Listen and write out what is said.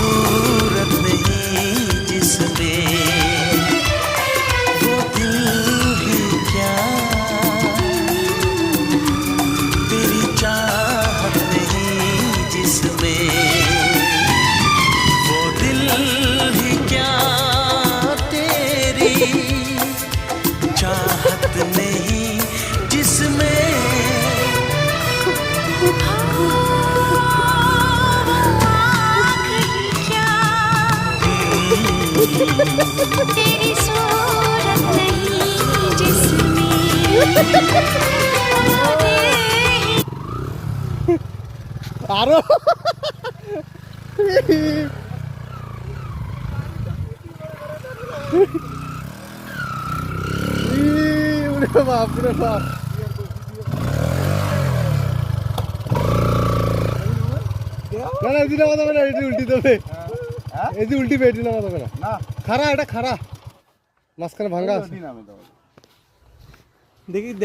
सूरत नहीं जिसमें वो दिल ही क्या, तेरी चाहत नहीं जिसमें वो दिल ही क्या, तेरी चाहत नहीं जिसमें तेरी सूरत नहीं जिसमें আরো বাপরে বাপ না না এদিকে নামাতে হবে না, এটি উল্টি দেবে, এই যে উল্টি বেটি নামাতে হবে না, খারা এটা খারা মাঝখানে ভাঙ্গা আছে দেখি।